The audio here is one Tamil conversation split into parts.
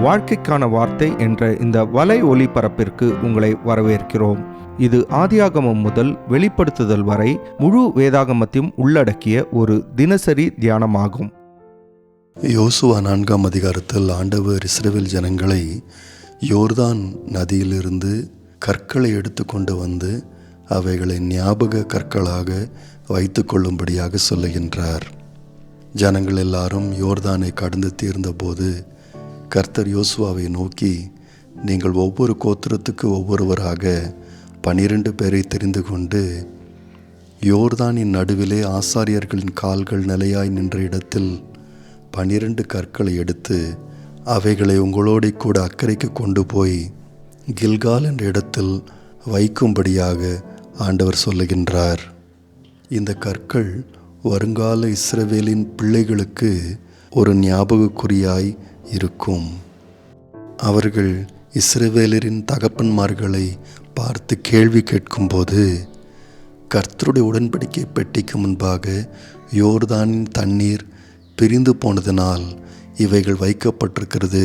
வாழ்க்கைக்கான வார்த்தை என்ற இந்த வலை ஒளிபரப்பிற்கு உங்களை வரவேற்கிறோம். இது ஆதியாகமம் முதல் வெளிப்படுத்துதல் வரை முழு வேதாகமத்தையும் உள்ளடக்கிய ஒரு தினசரி தியானமாகும். யோசுவா 4ஆம் அதிகாரத்தில் ஆண்டவர் இஸ்ரவேல் ஜனங்களை யோர்தான் நதியிலிருந்து கற்களை எடுத்து கொண்டு வந்து அவைகளை ஞாபக கற்களாக வைத்து கொள்ளும்படியாக சொல்லுகின்றார். ஜனங்கள் எல்லாரும் யோர்தானை கடந்து தீர்ந்தபோது கர்த்தர் யோசுவாவை நோக்கி, நீங்கள் ஒவ்வொரு கோத்திரத்துக்கு ஒவ்வொருவராக 12 பேரை தெரிந்து கொண்டு யோர்தானின் நடுவிலே ஆசாரியர்களின் கால்கள் நிலையாய் நின்ற இடத்தில் 12 கற்களை எடுத்து அவைகளை உங்களோட கூட அக்கறைக்கு கொண்டு போய் கில்கால் என்ற இடத்தில் வைக்கும்படியாக ஆண்டவர் சொல்லுகின்றார். இந்த கற்கள் வருங்கால இஸ்ரவேலின் பிள்ளைகளுக்கு ஒரு ஞாபகக்குறியாய் இருக்கும். அவர்கள் இஸ்ரவேலரின் தகப்பன்மார்களை பார்த்து கேள்வி கேட்கும்போது, கர்த்தருடைய உடன்படிக்கை பெட்டிக்கு முன்பாக யோர்தானின் தண்ணீர் பிரிந்து போனதினால் இவைகள் வைக்கப்பட்டிருக்கிறது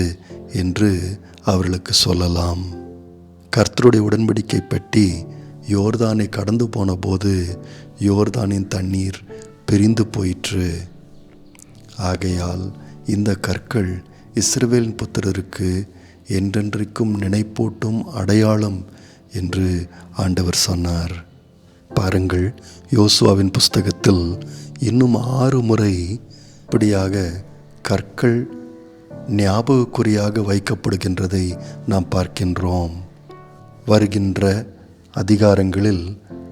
என்று அவர்களுக்கு சொல்லலாம். கர்த்தருடைய உடன்படிக்கை பெட்டி யோர்தானை கடந்து போன போது யோர்தானின் தண்ணீர் பிரிந்து போயிற்று. ஆகையால் இந்த கற்கள் இஸ்ரவேலின் புத்திரருக்கு என்றென்றைக்கும் நினைப்பூட்டும் அடையாளம் என்று ஆண்டவர் சொன்னார். பாருங்கள், யோசுவாவின் புஸ்தகத்தில் இன்னும் 6 முறை இப்படியாக கற்கள் ஞாபகக்குறியாக வைக்கப்படுகின்றதை நாம் பார்க்கின்றோம். வருகின்ற அதிகாரங்களில்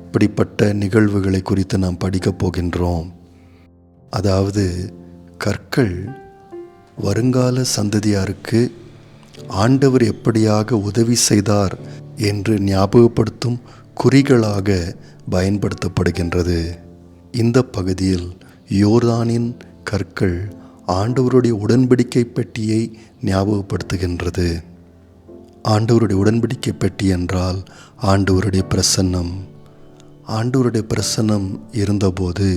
இப்படிப்பட்ட நிகழ்வுகளை குறித்து நாம் படிக்கப் போகின்றோம். அதாவது கற்கள் வருங்கால சந்ததியாருக்கு ஆண்டவர் எப்படியாக உதவி செய்தார் என்று ஞாபகப்படுத்தும் குறிகளாக பயன்படுத்தப்படுகின்றது. இந்த பகுதியில் யோர்தானின் கற்கள் ஆண்டவருடைய உடன்படிக்கை பெட்டியை ஞாபகப்படுத்துகின்றது. ஆண்டவருடைய உடன்படிக்கை பெட்டி என்றால் ஆண்டவருடைய பிரசன்னம். ஆண்டவருடைய பிரசன்னம் இருந்தபோது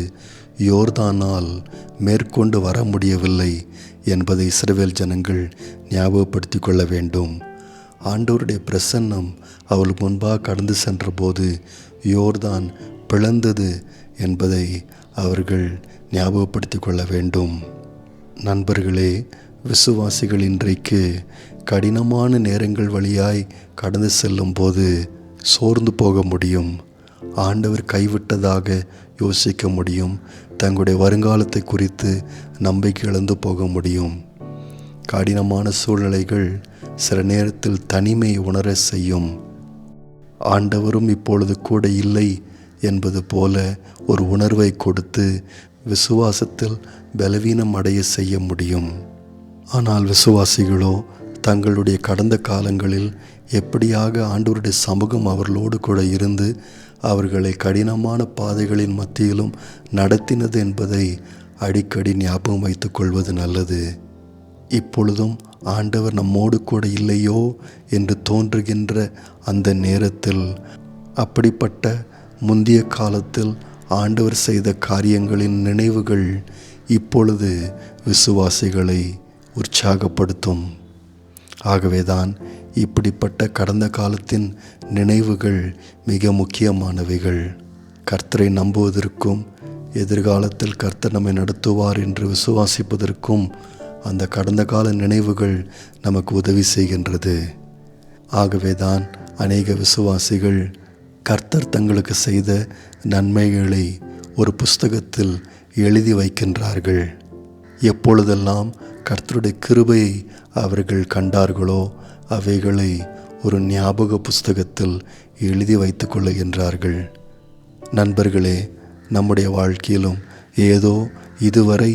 யோர்தானால் மேற்கொண்டு வர முடியவில்லை என்பதை இஸ்ரவேல் ஜனங்கள் ஞாபகப்படுத்தி கொள்ள வேண்டும். ஆண்டவருடைய பிரசன்னம் அவள் முன்பாக கடந்து சென்றபோது யோர்தான் பிளந்தது என்பதை அவர்கள் ஞாபகப்படுத்தி கொள்ள வேண்டும். நண்பர்களே, விசுவாசிகள் இன்றைக்கு கடினமான நேரங்கள் வழியாய் கடந்து செல்லும் போது சோர்ந்து போக முடியும். ஆண்டவர் கைவிட்டதாக யோசிக்க முடியும். தங்களுடைய வருங்காலத்தை குறித்து நம்பிக்கை இழந்து போக முடியும். கடினமான சூழ்நிலைகள் சில நேரத்தில் தனிமை உணர செய்யும். ஆண்டவரும் இப்பொழுது கூட இல்லை என்பது போல ஒரு உணர்வை கொடுத்து விசுவாசத்தில் பலவீனம் அடைய செய்ய முடியும். ஆனால் விசுவாசிகளோ தங்களுடைய கடந்த காலங்களில் எப்படியாக ஆண்டவருடைய சமூகம் அவர்களோடு கூட இருந்து அவர்களை கடினமான பாதைகளின் மத்தியிலும் நடத்தினது என்பதை அடிக்கடி ஞாபகம் வைத்துக் கொள்வது நல்லது. இப்பொழுதும் ஆண்டவர் நம்மோடு கூட இல்லையோ என்று தோன்றுகின்ற அந்த நேரத்தில், அப்படிப்பட்ட முந்திய காலத்தில் ஆண்டவர் செய்த காரியங்களின் நினைவுகள் இப்பொழுது விசுவாசிகளை உற்சாகப்படுத்தும். ஆகவேதான் இப்படிப்பட்ட கடந்த காலத்தின் நினைவுகள் மிக முக்கியமானவைகள். கர்த்தரை நம்புவதற்கும் எதிர்காலத்தில் கர்த்தர் நம்மை நடத்துவார் என்று விசுவாசிப்பதற்கும் அந்த கடந்த கால நினைவுகள் நமக்கு உதவி செய்கின்றது. ஆகவேதான் அநேக விசுவாசிகள் கர்த்தர் தங்களுக்கு செய்த நன்மைகளை ஒரு புஸ்தகத்தில் எழுதி வைக்கின்றார்கள். எப்பொழுதெல்லாம் கர்த்தருடைய கிருபையை அவர்கள் கண்டார்களோ அவைகளை ஒரு ஞாபக புஸ்தகத்தில் எழுதி வைத்து கொள்ளுகின்றார்கள். நண்பர்களே, நம்முடைய வாழ்க்கையிலும் ஏதோ இதுவரை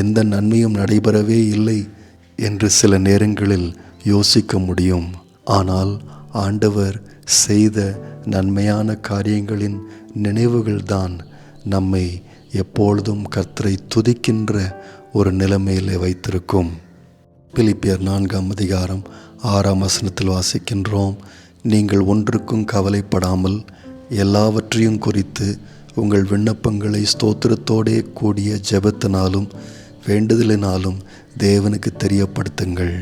எந்த நன்மையும் நடைபெறவே இல்லை என்று சில நேரங்களில் யோசிக்க முடியும். ஆனால் ஆண்டவர் செய்த நன்மையான காரியங்களின் நினைவுகள்தான் நம்மை எப்பொழுதும் கர்த்தரை துதிக்கின்ற ஒரு நிலைமையிலே வைத்திருக்கும். பிலிப்பியர் 4ஆம் அதிகாரம் 6ஆம் வசனத்தில் வாசிக்கின்றோம், நீங்கள் ஒன்றுக்கும் கவலைப்படாமல் எல்லாவற்றையும் குறித்து உங்கள் விண்ணப்பங்களை ஸ்தோத்திரத்தோடே கூடிய ஜெபத்தினாலும் வேண்டுதலினாலும் தேவனுக்கு தெரியப்படுத்துங்கள்.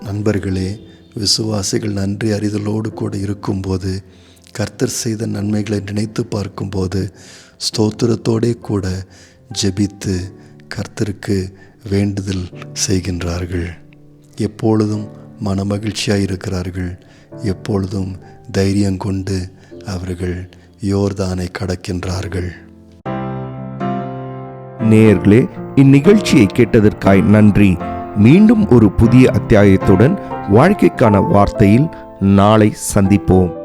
நண்பர்களே, விசுவாசிகள் நன்றி அறிதலோடு கூட இருக்கும்போது, கர்த்தர் செய்த நன்மைகளை நினைத்து பார்க்கும்போது ஸ்தோத்திரத்தோடே கூட ஜெபித்து கர்த்தருக்கு வேண்டுதல் செய்கின்றார்கள். எப்பொழுதும் மனமகிழ்ச்சியாக இருக்கிறார்கள். எப்பொழுதும் தைரியம் கொண்டு அவர்கள் யோர்தானை கடக்கின்றார்கள். நேயர்களே, இந்நிகழ்ச்சியை கேட்டதற்காய் நன்றி. மீண்டும் ஒரு புதிய அத்தியாயத்துடன் வாழ்க்கைக்கான வார்த்தையில் நாளை சந்திப்போம்.